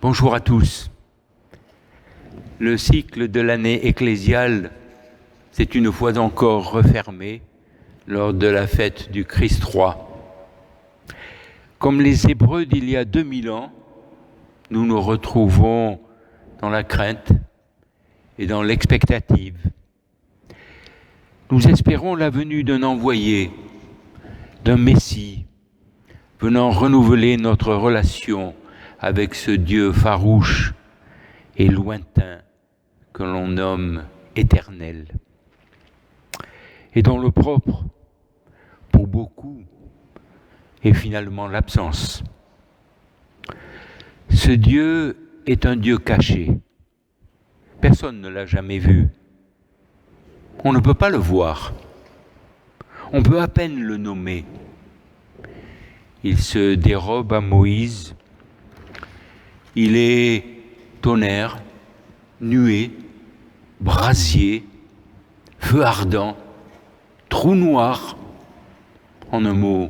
Bonjour à tous. Le cycle de l'année ecclésiale s'est une fois encore refermé lors de la fête du Christ roi. Comme les Hébreux d'il y a 2000 ans, nous nous retrouvons dans la crainte et dans l'expectative. Nous espérons la venue d'un envoyé, d'un Messie, venant renouveler notre relation avec ce Dieu farouche et lointain que l'on nomme éternel. Et dont le propre, pour beaucoup, est finalement l'absence. Ce Dieu est un Dieu caché. Personne ne l'a jamais vu. On ne peut pas le voir. On peut à peine le nommer. Il se dérobe à Moïse. Il est tonnerre, nuée, brasier, feu ardent, trou noir, en un mot,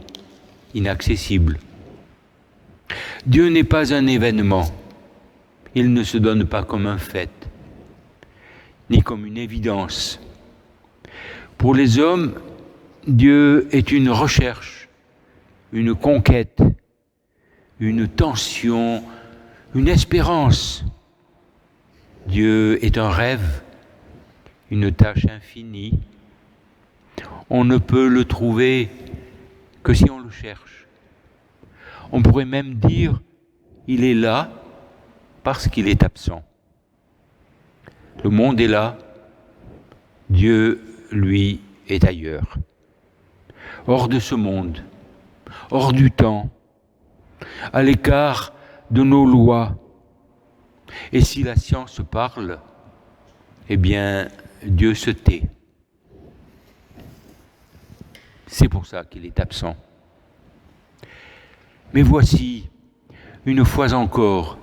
inaccessible. Dieu n'est pas un événement. Il ne se donne pas comme un fait, ni comme une évidence. Pour les hommes, Dieu est une recherche, une conquête, une tension, une espérance. Dieu est un rêve, une tâche infinie. On ne peut le trouver que si on le cherche. On pourrait même dire, il est là parce qu'il est absent. Le monde est là, Dieu, lui, est ailleurs. Hors de ce monde, hors du temps, à l'écart de nos lois. Et si la science parle, eh bien, Dieu se tait. C'est pour ça qu'il est absent. Mais voici, une fois encore,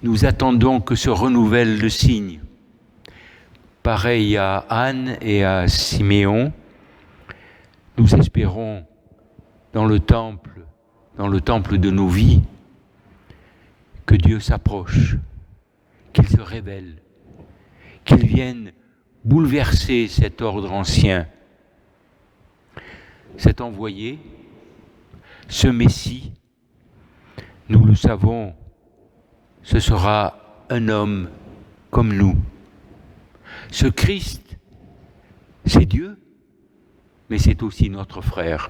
nous attendons que se renouvelle le signe. Pareil à Anne et à Siméon, nous espérons dans le temple de nos vies, que Dieu s'approche, qu'il se révèle, qu'il vienne bouleverser cet ordre ancien. Cet envoyé, ce Messie, nous le savons, ce sera un homme comme nous. Ce Christ, c'est Dieu, mais c'est aussi notre frère.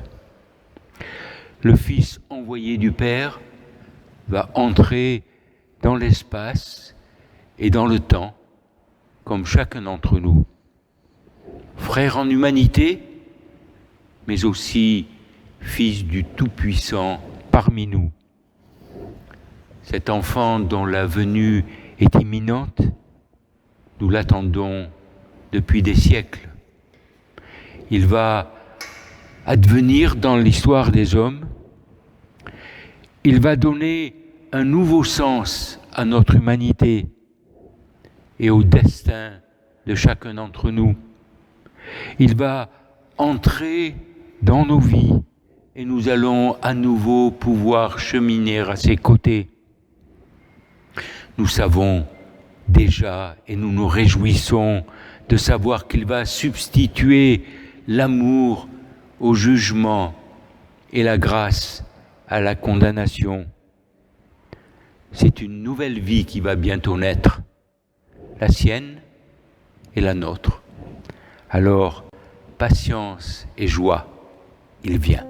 Le Fils envoyé du Père va entrer dans l'espace et dans le temps, comme chacun d'entre nous. Frère en humanité, mais aussi Fils du Tout-Puissant parmi nous. Cet enfant dont la venue est imminente, nous l'attendons depuis des siècles. Il va advenir dans l'histoire des hommes. Il va donner un nouveau sens à notre humanité et au destin de chacun d'entre nous. Il va entrer dans nos vies et nous allons à nouveau pouvoir cheminer à ses côtés. Nous savons déjà et nous nous réjouissons de savoir qu'il va substituer l'amour au jugement et la grâce à la condamnation. C'est une nouvelle vie qui va bientôt naître, la sienne et la nôtre. Alors, patience et joie, il vient.